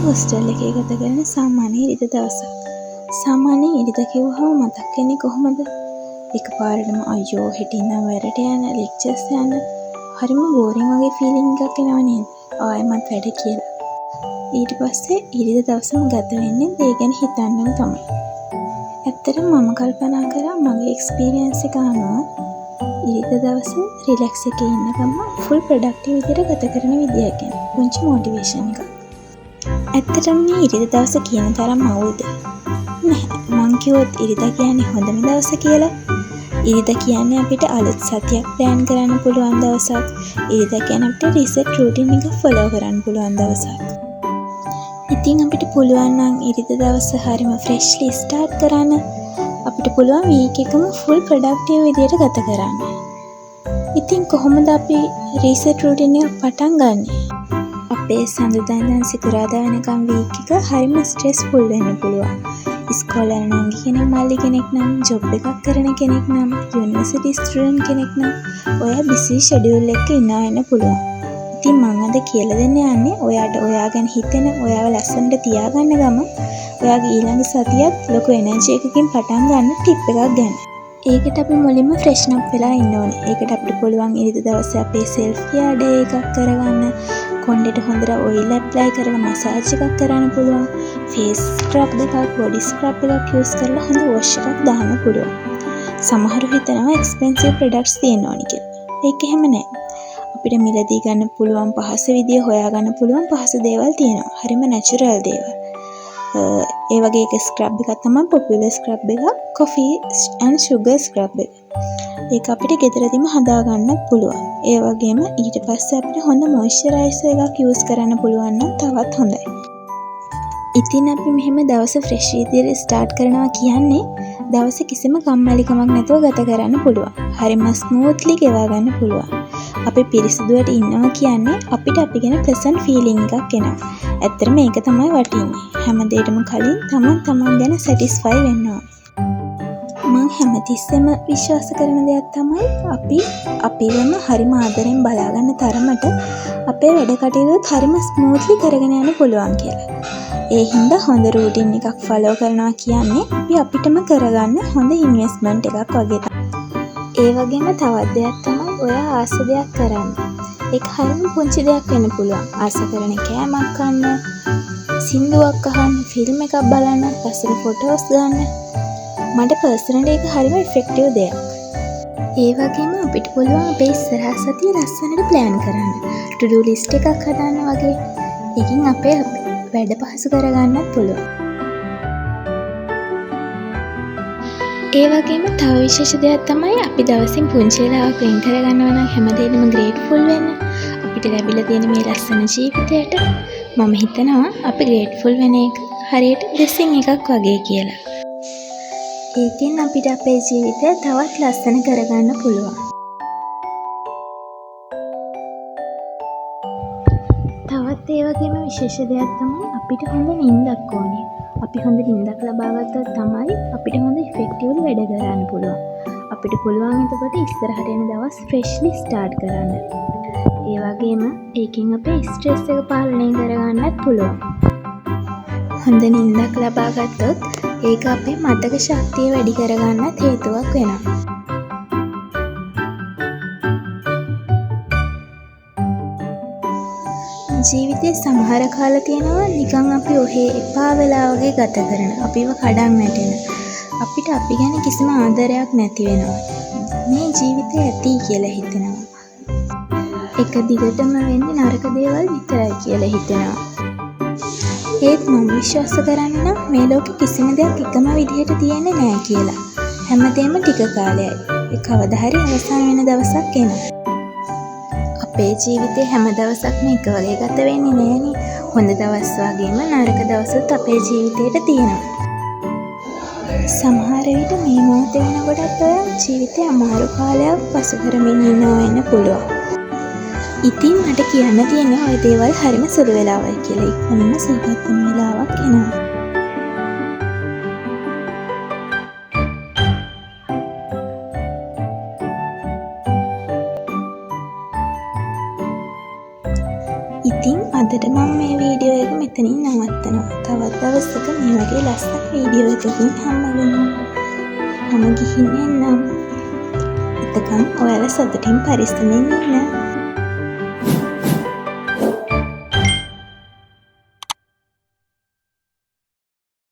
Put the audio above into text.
Hostel එකේ ගත කරන සාමාන්‍ය ඉරිදා දවසක්. සාමාන්‍යයෙන් ඉරිදා කිව්වහම මතක් වෙන්නේ කොහොමද? එකපාරටම අයියෝ හෙට ඉඳන් වැඩට යන ලෙක්චර්ස් යන හරිම බෝරින් වගේ ෆීලිං එකක් එනවා නේද? ආයෙමත් වැඩ කියලා. ඊට පස්සේ ඉරිදා දවසම ගත වෙන්නේ ඒ ගැන හිතන්නම තමයි. ඇත්තටම මම කල්පනා කරා මගේ එක්ස්පීරියන්ස් එක අනුව ඉරිදා දවස රිලැක්ස් එකේ ඉන්න ගමන් ෆුල් ප්‍රොඩක්ටිව් විදිහට ගත කරන විදිය ගැන පුංචි මොටිවේෂන් එකක්. ඇත්තටම මේ ඉරිදා දවස කියන තරම් අවුල්ද? නැහැ. මං කිව්වොත් ඉරිදා කියන්නේ හොඳම දවස කියලා. ඉරිදා කියන්නේ අපිට අලුත් සතියක් ප්ලෑන් කරන්න පුළුවන් දවසක්. ඉරිදා කියන්නේ අපිට රීසෙට් රූටින් එක ෆලෝ කරන්න පුළුවන් දවසක්. ඉතින් අපිට පුළුවන් නම් ඉරිදා දවස හරිම ෆ්‍රෙෂ්ලි ස්ටාර්ට් කරන්න. අපිට පුළුවන් වීක් එකම ෆුල් ප්‍රොඩක්ටිව් විදිහට ගත කරන්න. ඉතින් කොහොමද අපි රීසෙට් රූටින් එක පටන් ගන්නෙ? අපේ සඳුදා ඉඳන් සිකුරාදා වෙනකම් වීක් එක හරිම ස්ට්‍රෙස්ෆුල් වෙන්න පුළුවන්. ඉස්කෝලේ යන නංගි කෙනෙක් මල්ලි කෙනෙක් නම්, ජොබ් එකක් කරන කෙනෙක් නම්, යුනිවර්සිටි ස්ටුඩන්ට් කෙනෙක් නම් ඔයා බිසි ෂෙඩියුල් එකක ඉන්නවා වෙන්න පුළුවන්. ඉතින් මම අද කියලා දෙන්න යන්නේ ඔයාට ඔයා ගැන හිතෙන, ඔයාව ලස්සනට තියාගන්න ගම ඔයාගේ ඊළඟ සතියත් ලොකු එනර්ජි එකකින් පටන් ගන්න ටිප් එකක් ගැන. ඒකට අපි මුලින්ම ෆ්‍රෙෂන් අප් වෙලා ඉන්න ඕනේ. ඒකට අපිට පුළුවන් ඉරිදා දවසේ අපේ සෙල්ෆ් කෙයාර් ඩේ එකක් කරගන්න. කොණ්ඩෙට හොඳට ඔයිල් ඇප්ලයි කරලා මසාජ් එකක් කරන්න පුළුවන්. ෆේස් ස්ක්‍රබ් එකක්, බොඩි ස්ක්‍රබ් එකක් යූස් කරලා හොඳ වොෂ් එකක් දාන්න පුළුවන්. සමහරව හිතනවා එක්ස්පෙන්සිව් ප්‍රොඩක්ට්ස් තියෙන්න ඕනි කියලා. ඒක එහෙම නෑ. අපිට මිලදී ගන්න පුළුවන් පහසු විදිය හොයාගන්න පුළුවන් පහසු දේවල් තියෙනවා. හරිම නැචරල් දේවල්. ඒ වගේ එක ස්ක්‍රබ් එකක් තමයි පොපියුලර් ස්ක්‍රබ් එක, කොෆී ඇන්ඩ් ෂුගර් ස්ක්‍රබ් එක. ඒක අපිට ගෙදරදීම හදා ගන්නත් පුළුවන්. ඒ වගේම ඊට පස්සේ අපිට හොඳ මොයිස්චරයිසර් එකක් යූස් කරන්න පුළුවන් නම් තවත් හොඳයි. ඉතින් අපි මෙහෙම දවස ෆ්‍රෙෂ් විදියට ස්ටාර්ට් කරනවා කියන්නේ දවසේ කිසිම කම්මැලිකමක් නැතුව ගත කරන්න පුළුවන්. හරිම ස්මූත්ලි ගෙවා ගන්න පුළුවන්. අපි පිරිසිදුවට ඉන්නවා කියන්නේ අපිට අපි ගැන ප්ලසන්ට් ෆීලිං එකක් එනවා. ඇත්තටම මේක තමයි වටින්නේ. හැම දෙයකටම කලින් තමන් ගැන සැටිස්ෆයි වෙන්න ඕනේ. මම හැමතිස්සෙම විශ්වාස කරන දෙයක් තමයි අපිවම හරිම ආදරෙන් බලාගන්න තරමට අපේ වැඩ කටයුතුත් හරිම ස්මූත්ලි කරගෙන යන්න පුළුවන් කියලා. ඒ හින්දා හොඳ රූටින් එකක් ෆලෝ කරනවා කියන්නේ අපි අපිටම කරගන්න හොඳ ඉන්වෙස්ට්මන්ට් එකක් වගේ තමයි. ඒ වගේම තවත් දෙයක් තමයි ඔයා ආස දෙයක් කරන්න. ඒක හරිම පුංචි දෙයක් වෙන්න පුළුවන්. ආස කරන කෑමක් කන්න, සින්දුවක් අහන්න, ෆිල්ම් එකක් බලන්න, ලස්සන ෆොටෝස් ගන්න. මට පර්සනලි ඒක හරිම ඉෆෙක්ටිව් දෙයක්. ඒ වගේම අපිට පුළුවන් අපේ ඉස්සරහ සතිය ලස්සනට ප්ලෑන් කරන්න. ටු ඩු ලිස්ට් එකක් හදාන්න වගේ. ඒකින් අපේ වැඩ පහසු කරගන්නත් පුළුවන්. ඒ වගේම තව විශේෂ දෙයක් තමයි අපි දවසින් පුංචි වෙලාවක් වෙන් කරගන්නවා නම් හැමදේටම ග්‍රේට්ෆුල් වෙන්න. අපිට ලැබිලා තියෙන මේ ලස්සන ජීවිතයට මම හිතනවා අපි ග්‍රේට්ෆුල් වෙන එක හරියට බ්ලෙසිං එකක් වගේ කියලා. ඒකෙන් අපිට අපේ ජීවිතය තවත් ලස්සන කරගන්න පුළුවන්. තවත් ඒ වගේම විශේෂ දෙයක් තමයි අපිට හොඳ නිින්දක් ඕනේ. අපි හොඳ නිින්දක් ලබා ගත්තොත් තමයි අපිට හොඳ ඉෆෙක්ටිව්ලි වැඩ කරන්න පුළුවන්. අපිට පුළුවන් එතකොට ඉස්සරහට එන දවස් ෆ්‍රෙෂ්ලි ස්ටාර්ට් කරන්න. ඒ වගේම ඒකෙන් අපේ ස්ට්‍රෙස් එක පාලනය කරගන්නත් පුළුවන්. හොඳ නිින්දක් ලබා ගත්තොත් ඒක අපේ මතක ශක්තිය වැඩි කරගන්නත් හේතුවක් වෙනවා. ජීවිතේ සමහර කාල තියෙනවා නිකන් අපි ඔහේ එපා වෙලා වගේ ගත කරන, අපිව කඩන් වැටෙන, අපිට අපි ගැන කිසිම ආදරයක් නැති වෙනවා. මේ ජීවිතේ ඇති කියලා හිතෙනවා. එක දිගටම වෙන්නේ නරක දේවල් විතරයි කියලා හිතෙනවා. ඒත් මම විශ්වාස කරන්නේ නම් මේ ලෝකෙ කිසිම දෙයක් එකම විදිහට තියෙන්නේ නැහැ කියලා. හැමදේම ටික කාලයයි. ඒ කවදා හරි අවසන් වෙන දවසක් එනවා. අපේ ජීවිතේ හැම දවසක්ම එක වගේ ගත වෙන්නේ නෑනේ. හොඳ දවස් වගේම නරක දවසුත් අපේ ජීවිතේට තියෙනවා. සමහර විට මේ මොහොතේ වෙනකොටත් ඔය ජීවිතේ අමාරු කාලයක් පසු කරමින් ඉන්නවා වෙන්න පුළුවන්. ඉතින් මට කියන්න තියෙන්නේ ওই දේවල් හරිම සුළු වෙලාවයි කියලා. ඉක්මනින්ම සුවපත් වෙන වෙලාවක් එනවා. ඉතින් අද අදට මම මේ වීඩියෝ එක මෙතනින් නවත්තනවා. තවත් දවසක මේ වගේ ලස්සන වීඩියෝ එකකින් හම්බවෙමු. මම ගිහින් එන්නම්. එතකම් ඔයාලා සතුටින් පරිස්සමෙන් ඉන්න.